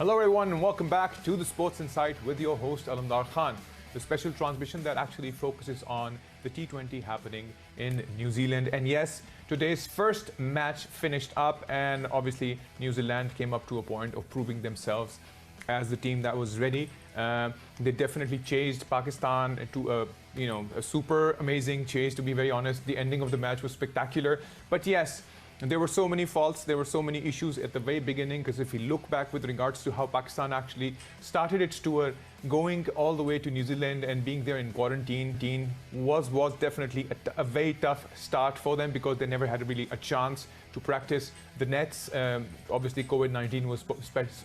Hello everyone and welcome back to the Sports Insight with your host Alamdar Khan, the special transmission that actually focuses on the T20 happening in New Zealand. And yes, today's first match finished up, and obviously New Zealand came up to a point of proving themselves as the team that was ready. They definitely chased Pakistan to a super amazing chase, to be very honest. The ending of the match was spectacular, but yes, there were so many faults, there were so many issues at the very beginning, because if we look back with regards to how Pakistan actually started its tour, going all the way to New Zealand and being there in quarantine was definitely a very tough start for them, because they never had really a chance to practice the nets. Obviously COVID-19 was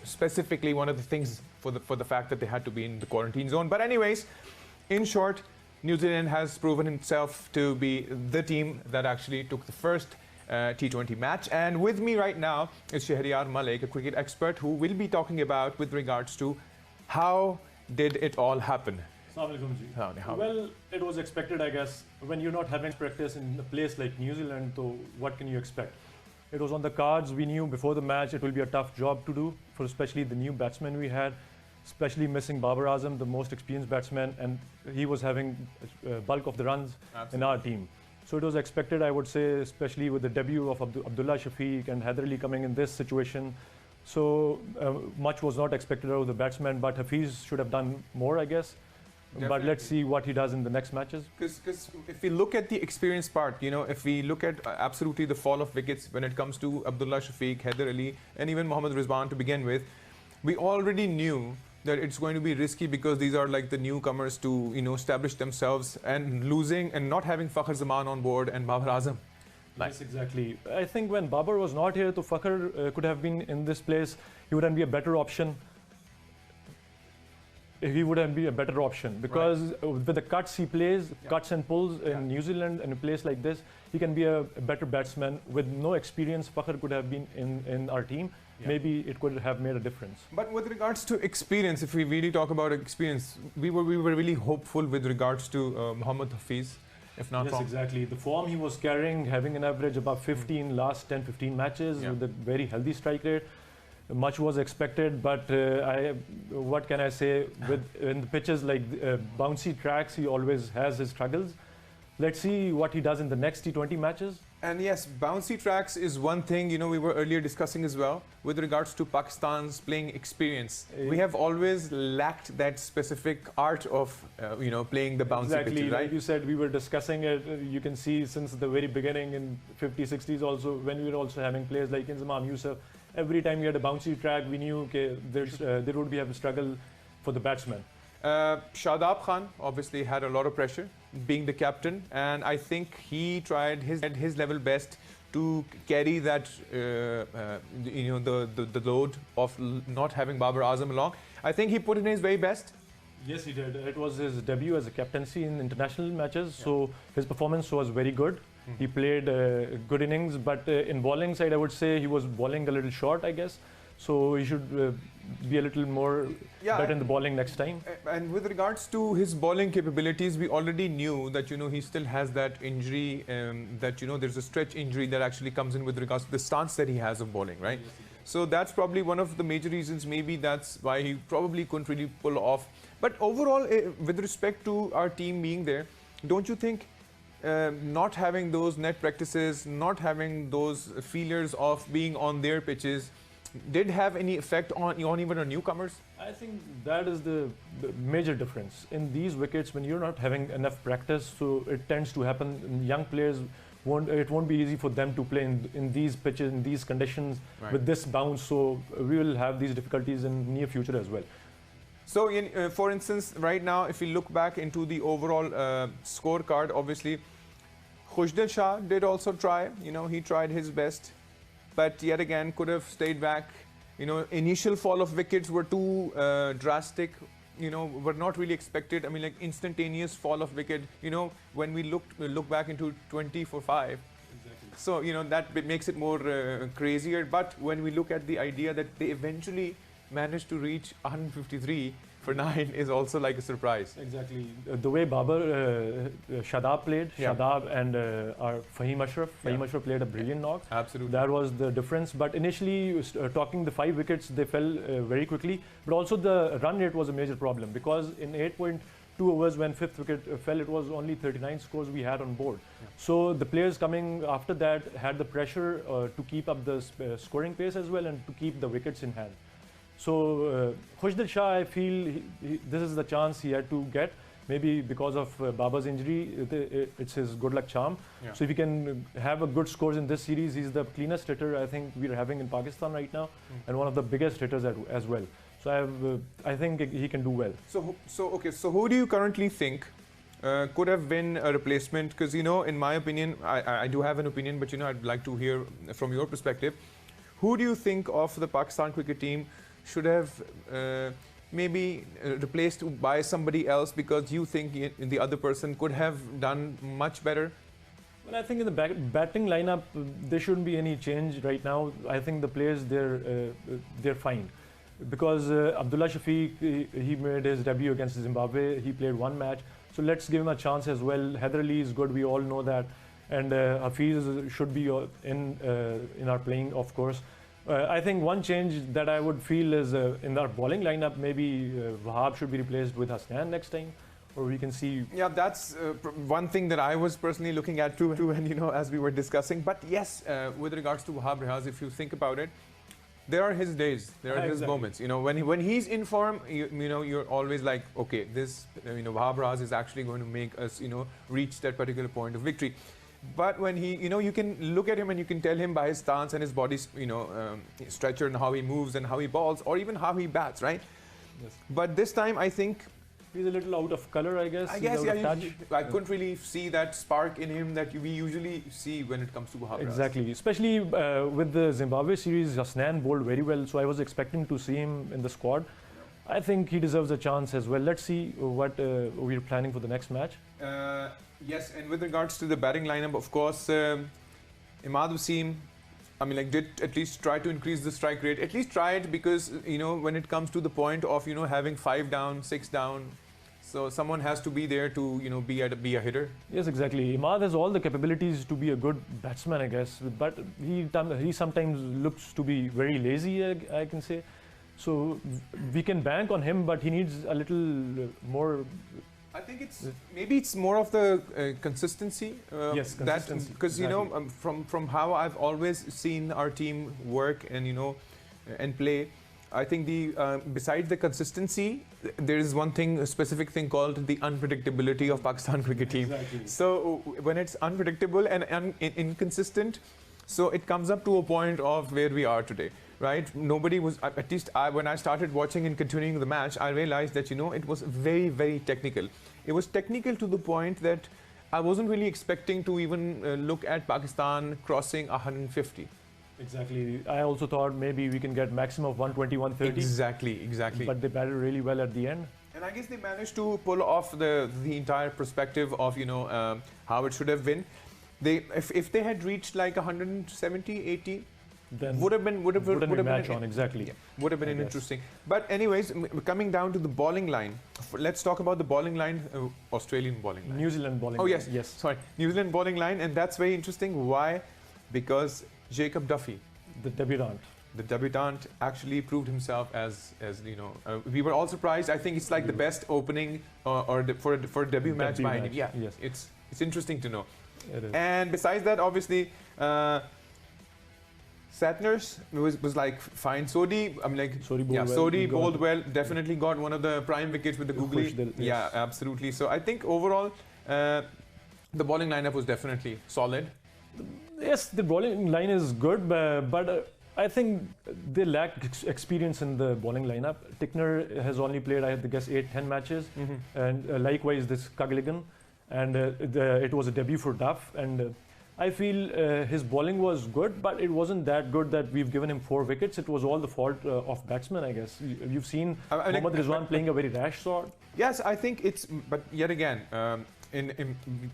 specifically one of the things for the fact that they had to be in the quarantine zone. But anyways, in short, New Zealand has proven itself to be the team that actually took the first T20 match. And with me right now is Shahryar Malik, a cricket expert, who will be talking about with regards to how did it all happen. Well, it was expected, I guess. When you're not having practice in a place like New Zealand, so what can you expect? It was on the cards. We knew before the match it will be a tough job to do, for especially the new batsmen we had, especially missing Babar Azam, the most experienced batsman, and he was having bulk of the runs in our team. So it was expected, I would say, especially with the debut of Abdullah Shafiq and Haider Ali coming in this situation. So much was not expected out of the batsman, but Hafiz should have done more, I guess. Definitely. But let's see what he does in the next matches. Because if we look at the experience part, if we look at absolutely the fall of wickets when it comes to Abdullah Shafiq, Haider Ali, and even Mohammad Rizwan to begin with, we already knew that it's going to be risky, because these are like the newcomers to establish themselves, and losing and not having Fakhr Zaman on board and Babar Azam. Yes, exactly. I think when Babar was not here, to Fakhr could have been in this place. He wouldn't be a better option. He wouldn't be a better option, because with the cuts he plays, cuts and pulls in New Zealand, in a place like this, he can be a better batsman. With no experience, Fakhr could have been in our team. Maybe it could have made a difference. But with regards to experience, if we really talk about experience, we were really hopeful with regards to Mohammad Hafiz, if not wrong. Yes, exactly. The form he was carrying, having an average above 15 last 10-15 matches with a very healthy strike rate. Much was expected, but what can I say? In the pitches like bouncy tracks, he always has his struggles. Let's see what he does in the next T20 matches. And yes, bouncy tracks is one thing, we were earlier discussing as well, with regards to Pakistan's playing experience. We have always lacked that specific art of, playing the bouncy pitches, right? Like you said, we were discussing it. You can see since the very beginning in 50s, 60s also, when we were also having players like Inzamam Yusuf, every time we had a bouncy track, we knew there would be a struggle for the batsman. Shadab Khan obviously had a lot of pressure, being the captain, and I think he tried his level best to carry that, the load of not having Babar Azam along. I think he put in his very best. Yes, he did. It was his debut as a captaincy in international matches, so his performance was very good. He played good innings, but in bowling side, I would say he was bowling a little short, I guess. So he should be a little more better in the bowling next time. And with regards to his bowling capabilities, we already knew that he still has that injury, that there's a stretch injury that actually comes in with regards to the stance that he has of bowling, right? Yes, so that's probably one of the major reasons. Maybe that's why he probably couldn't really pull off. But overall, with respect to our team being there, don't you think not having those net practices, not having those feelers of being on their pitches, did have any effect on even our newcomers? I think that is the major difference. In these wickets, when you're not having enough practice, so it tends to happen. Young players, it won't be easy for them to play in these pitches, in these conditions, with this bounce. So we will have these difficulties in near future as well. So, for instance, right now, if we look back into the overall scorecard, obviously, Khushdil Shah did also try. He tried his best, but yet again could have stayed back. Initial fall of wickets were too drastic. Were not really expected. I mean, like instantaneous fall of wicket. When we look back into 20 for 5. Exactly. So that makes it more crazier. But when we look at the idea that they eventually managed to reach 153 for 9 is also like a surprise. Exactly. The way Shadab played, Shadab and our Fahim Ashraf. Fahim Ashraf played a brilliant knock. Absolutely. That was the difference. But initially, talking the 5 wickets, they fell very quickly. But also the run rate was a major problem because in 8.2 overs, when 5th wicket fell, it was only 39 scores we had on board. So the players coming after that had the pressure to keep up the scoring pace as well and to keep the wickets in hand. So Khushdil Shah, I feel this is the chance he had to get. Maybe because of Baba's injury, it's his good luck charm. So if he can have a good scores in this series, he's the cleanest hitter I think we're having in Pakistan right now, and one of the biggest hitters as well. So I think he can do well. So who do you currently think could have been a replacement? Because in my opinion, I do have an opinion, but I'd like to hear from your perspective. Who do you think of the Pakistan cricket team should have maybe replaced by somebody else because you think the other person could have done much better? Well, I think in the batting lineup, there shouldn't be any change right now. I think the players, they're fine. Because Abdullah Shafiq, he made his debut against Zimbabwe. He played 1 match. So let's give him a chance as well. Heather Ali is good, we all know that. And Hafiz should be in our playing, of course. I think one change that I would feel is in our bowling lineup, maybe Wahab should be replaced with Hasnan next time, or we can see. Yeah, that's one thing that I was personally looking at too, and as we were discussing. But yes, with regards to Wahab Riaz, if you think about it, there are his days, there are his moments. When he's in form, you're always like, okay, this, Wahab Riaz is actually going to make us, reach that particular point of victory. But when he, you can look at him and you can tell him by his stance and his body, stretcher and how he moves and how he bowls or even how he bats, right? Yes. But this time, I think he's a little out of color, I guess. I couldn't really see that spark in him that we usually see when it comes to Wahab Riaz. Exactly, especially with the Zimbabwe series, Hasnan bowled very well, so I was expecting to see him in the squad. I think he deserves a chance as well. Let's see what we're planning for the next match. Yes, and with regards to the batting lineup, of course, Imad Wasim, did at least try to increase the strike rate. At least try it because, when it comes to the point of, having 5 down, 6 down, so someone has to be there to, be a hitter. Yes, exactly. Imad has all the capabilities to be a good batsman, I guess, but he sometimes looks to be very lazy, I can say. So we can bank on him, but he needs a little more. I think maybe it's more of the consistency. Yes, consistency. Because from how I've always seen our team work and and play, I think besides the consistency, there is a specific thing called the unpredictability of Pakistan cricket team. Exactly. So when it's unpredictable and inconsistent, so it comes up to a point of where we are today. Right? Nobody was, at least when I started watching and continuing the match, I realized that, it was very, very technical. It was technical to the point that I wasn't really expecting to even look at Pakistan crossing 150. Exactly. I also thought maybe we can get maximum of 120, 130. Exactly. But they batted really well at the end. And I guess they managed to pull off the entire perspective of, how it should have been. If they had reached like 170, 80, then would have been match on, exactly. Yeah, would have been interesting. But anyways, coming down to the bowling line, let's talk about the bowling line, Australian bowling line. New Zealand bowling line. Oh yes, sorry, New Zealand bowling line, and that's very interesting. Why? Because Jacob Duffy, the debutant actually proved himself as we were all surprised. I think it's like the best opening for a debut match by any. Yeah, yes. It's interesting to know. It is. And besides that, obviously. Satners was like fine. Sodhi, Sodhi bowled well. Definitely got one of the prime wickets with the googly. Yes. Yeah, absolutely. So I think overall, the bowling lineup was definitely solid. Yes, the bowling line is good, but I think they lack experience in the bowling lineup. Tickner has only played, I guess, 8-10 matches, and likewise this Kagligan, and it was a debut for Duff, and. I feel his bowling was good, but it wasn't that good that we've given him 4 wickets. It was all the fault of batsmen, I guess. You've seen Mohammad Rizwan playing a very rash shot. Yes, I think but yet again,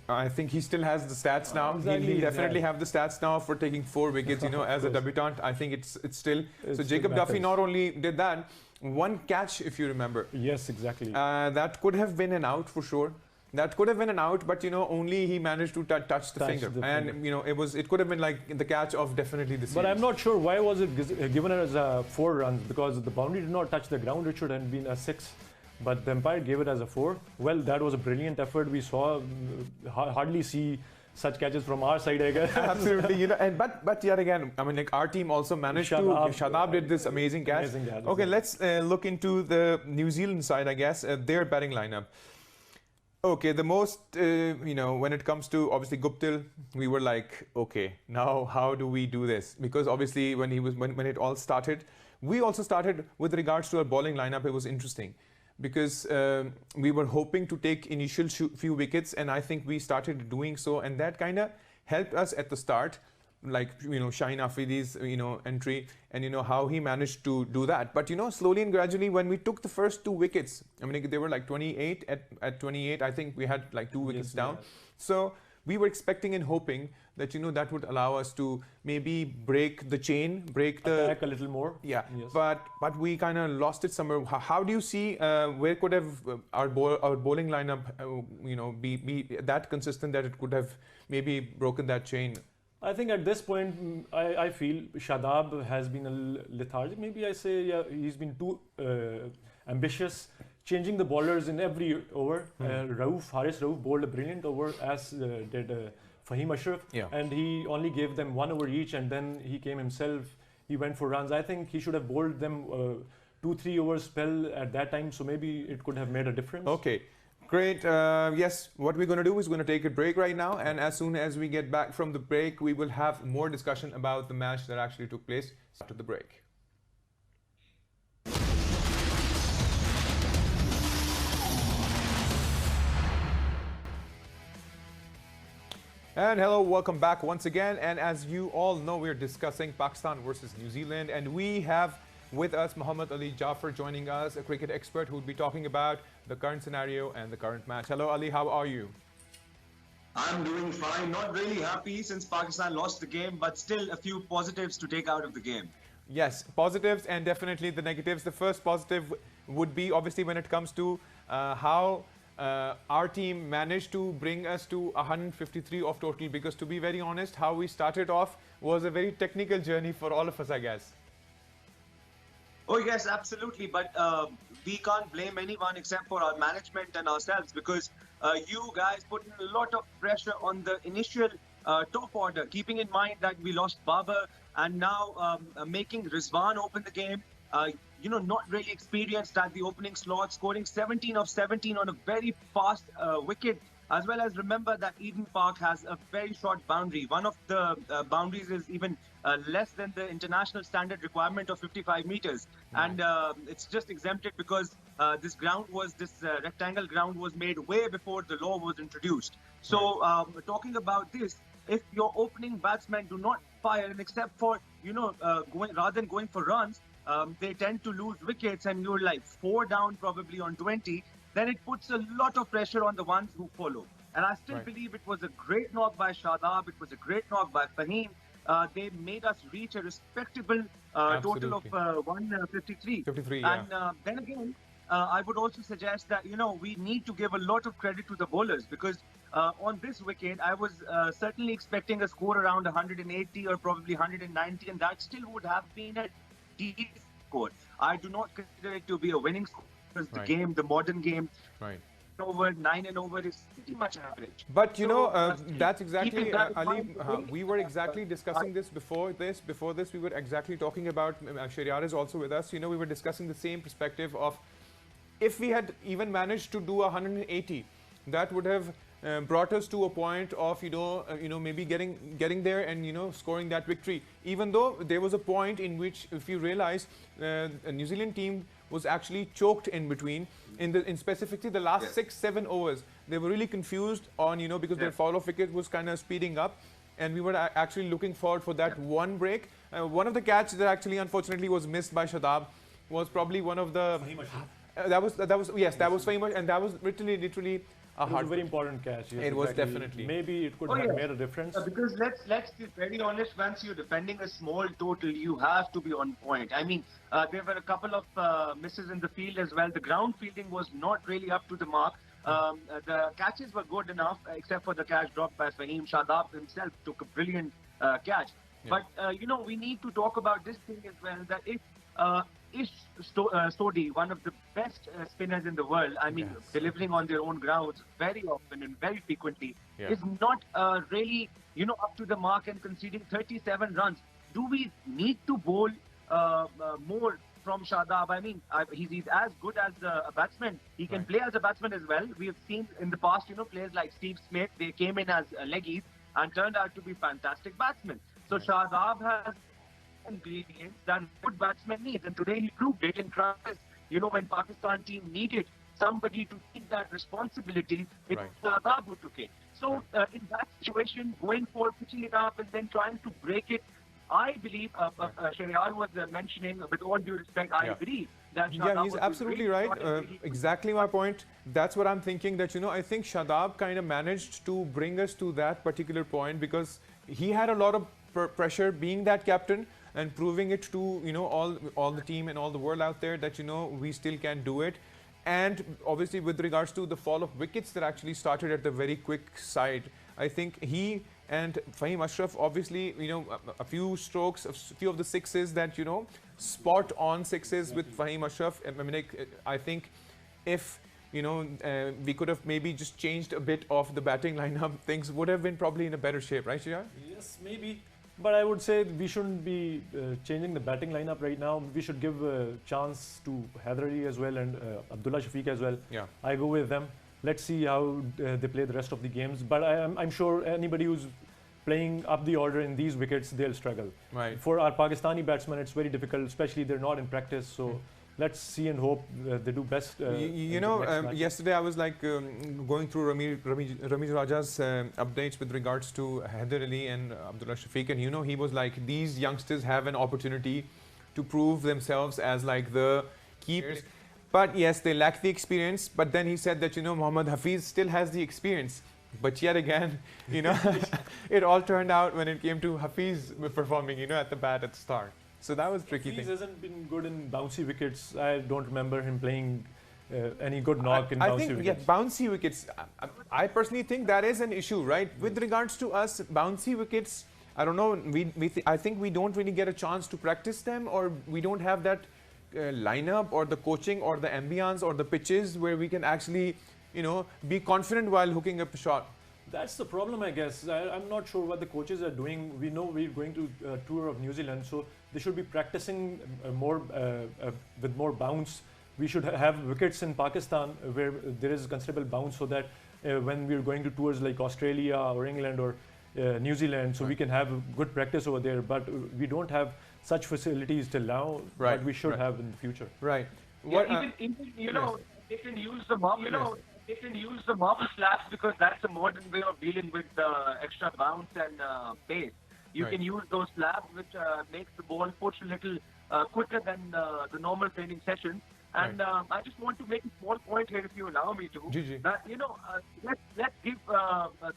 I think he still has the stats now. Exactly, He'll definitely have the stats now for taking 4 wickets, as a debutant. I think it's still. So Jacob Duffy not only did that, one catch, if you remember. Yes, exactly. That could have been an out for sure. That could have been an out, but only he managed to touch the finger. And it could have been like the catch of definitely the series. But I'm not sure why was it given as 4 runs, because the boundary did not touch the ground. It should have been a 6. But the umpire gave it as a 4. Well, that was a brilliant effort. We saw hardly see such catches from our side, I guess. Absolutely, but yet again, I mean, like our team also managed Shadab did this amazing catch. Okay, let's look into the New Zealand side, I guess, their batting lineup. Okay, the most, when it comes to obviously Guptill, we were like, okay, now how do we do this? Because obviously when it all started, we also started with regards to our bowling lineup. It was interesting because we were hoping to take initial few wickets, and I think we started doing so, and that kind of helped us at the start. Like Shaheen Afridi's entry, and how he managed to do that. But slowly and gradually, when we took the first 2 wickets, I mean they were like 28 at 28. I think we had like 2 wickets down. So we were expecting and hoping that that would allow us to maybe break the chain, attack a little more. Yeah, yes. But we kind of lost it somewhere. How do you see where could have our bowling lineup be that consistent that it could have maybe broken that chain? I think at this point, I feel Shadab has been a lethargic. Maybe I say, yeah, he's been too ambitious, changing the bowlers in every over. Haris Rauf bowled a brilliant over, as did Fahim Ashraf. Yeah. And he only gave them 1 over each, and then he came himself. He went for runs. I think he should have bowled them 2-3 overs spell at that time, so maybe it could have made a difference. Okay. Great. Yes, what we're going to do is we're going to take a break right now, and as soon as we get back from the break, we will have more discussion about the match that actually took place after the break. And hello, welcome back once again. And as you all know, we're discussing Pakistan versus New Zealand, and we have with us Muhammad Ali Jafar joining us, a cricket expert who will be talking about the current scenario and the current match. Hello Ali, how are you? I'm doing fine. Not really happy since Pakistan lost the game, but still a few positives to take out of the game. Yes, positives and definitely the negatives. The first positive would be obviously when it comes to how our team managed to bring us to 153 of total, because to be very honest, how we started off was a very technical journey for all of us, I guess. Oh yes, absolutely. But we can't blame anyone except for our management and ourselves, because you guys put in a lot of pressure on the initial top order, keeping in mind that we lost Babar, and now making Rizwan open the game. Not really experienced at the opening slot, scoring 17 of 17 on a very fast wicket. As well as remember that Eden Park has a very short boundary. One of the boundaries is even less than the international standard requirement of 55 meters. And it's just exempted because this rectangle ground was made way before the law was introduced. So talking about this, if your opening batsmen do not fire, and except for, rather than going for runs, they tend to lose wickets, and you're like 4 down probably on 20, then it puts a lot of pressure on the ones who follow. And I still believe it was a great knock by Shadab, it was a great knock by Fahim. They made us reach a respectable total of 153. 53, yeah. And then again, I would also suggest that, we need to give a lot of credit to the bowlers, because on this wicket, I was certainly expecting a score around 180 or probably 190, and that still would have been a decent score. I do not consider it to be a winning score, because the game, the modern game, over 9 and over is pretty much average. But that's exactly Ali. We were exactly discussing this before this. We were exactly talking about. Shariar is also with us. We were discussing the same perspective of if we had even managed to do 180, that would have brought us to a point of maybe getting there and scoring that victory. Even though there was a point in which, if you realize, a New Zealand team was actually choked in between in specifically the last 6-7 overs. They were really confused on because their follow-off wicket was kind of speeding up, and we were actually looking forward for that one break. One of the catches that actually unfortunately was missed by Shadab was probably one of the that was famous, and that was literally It was a very important catch. Yes, it was definitely. Maybe it could have made a difference. Because let's be very honest, once you're defending a small total, you have to be on point. I mean, there were a couple of misses in the field as well. The ground fielding was not really up to the mark. The catches were good enough, except for the catch dropped by Fahim. Shadab himself took a brilliant catch. But, you know, we need to talk about this thing as well, that if Sodhi, one of the best spinners in the world, I mean, delivering on their own grounds very often and very frequently, is not really, you know, up to the mark and conceding 37 runs. Do we need to bowl more from Shadab? I mean, he's as good as a batsman. He can play as a batsman as well. We have seen in the past, you know, players like Steve Smith, they came in as leggies and turned out to be fantastic batsmen. So Shadab has ingredients that good batsmen need, and today he proved it in crisis. You know, when Pakistan team needed somebody to take that responsibility, it was Shadab who took it. So in that situation, going for pitching it up and then trying to break it, I believe Shahriyar was mentioning, with all due respect, I agree that Shadab he's absolutely right. Exactly my point. That's what I'm thinking, that, you know, I think Shadab kind of managed to bring us to that particular point, because he had a lot of pressure being that captain and proving it to, you know, all the team and all the world out there that, you know, we still can do it. And obviously with regards to the fall of wickets that actually started at the very quick side, I think he and Fahim Ashraf, obviously, you know, a few strokes, a few of the sixes that, you know, spot on sixes with Fahim Ashraf. I mean, I think if, you know, we could have maybe just changed a bit of the batting lineup, things would have been probably in a better shape, right, Shriya? Yes, maybe. But I would say we shouldn't be changing the batting lineup right now. We should give a chance to Haider Ali as well and Abdullah Shafiq as well. Yeah. I go with them. Let's see how they play the rest of the games. But I'm sure anybody who's playing up the order in these wickets, they'll struggle. Right. For our Pakistani batsmen, it's very difficult, especially they're not in practice. So let's see and hope they do best. You know, yesterday I was like going through Ramesh Raja's updates with regards to Haider Ali and Abdullah Shafiq, and, you know, he was like, these youngsters have an opportunity to prove themselves as like the key players. But yes, they lack the experience. But then he said that, you know, Mohammad Hafiz still has the experience. But yet again, you know, it all turned out when it came to Hafiz performing, you know, at the bat at the start. So that was tricky. Hafiz hasn't been good in bouncy wickets. I don't remember him playing any good knock in bouncy wickets. Yeah, bouncy wickets. I personally think that is an issue, right? With regards to us, bouncy wickets, I don't know. I think we don't really get a chance to practice them, or we don't have that lineup or the coaching or the ambience or the pitches where we can actually, you know, be confident while hooking up a shot. That's the problem, I guess. I'm not sure what the coaches are doing. We know we're going to a tour of New Zealand, so they should be practicing more with more bounce. We should have wickets in Pakistan where there is considerable bounce, so that when we're going to tours like Australia or England or New Zealand, so we can have good practice over there. But we don't have such facilities till now, but we should have in the future. Right. Yeah, even you know, they can use the they can use the marble slabs, because that's a modern way of dealing with extra bounce and pace. You can use those slabs, which makes the ball push a little quicker than the normal training session. And I just want to make a small point here, if you allow me to. That, you know, let's give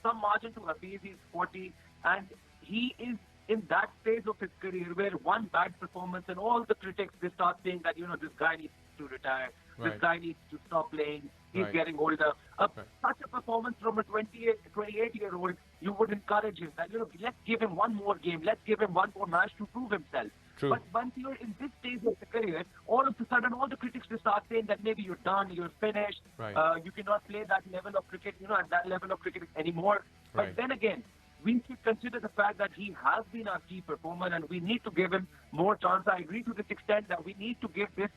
some margin to Hafiz. He's 40, and he is in that phase of his career where one bad performance and all the critics, they start saying that, you know, this guy needs to retire, this guy needs to stop playing, he's getting older. Such a performance from a 28-year-old, you would encourage him that, you know, let's give him one more game, let's give him one more match to prove himself. But once you're in this stage of the career, all of a sudden, all the critics will start saying that maybe you're done, you're finished, you cannot play that level of cricket, you know, at that level of cricket anymore. But then again, we should consider the fact that he has been our key performer, and we need to give him more chance. I agree to this extent that we need to give this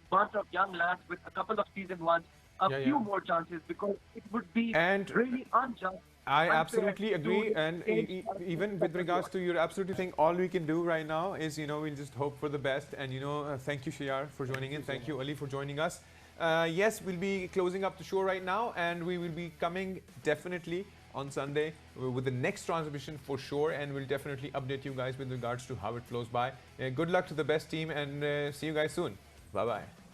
bunch of young lads with a couple of season ones a few more chances, because it would be really unjust. I absolutely agree, and even with regards to your absolutely thing, all we can do right now is, you know, we'll just hope for the best. And, you know, thank you, Shriya, for joining in. Thank you, Ali, for joining us. Yes, we'll be closing up the show right now, and we will be coming definitely on Sunday with the next transmission for sure, and we'll definitely update you guys with regards to how it flows by. Good luck to the best team, and see you guys soon. Bye-bye.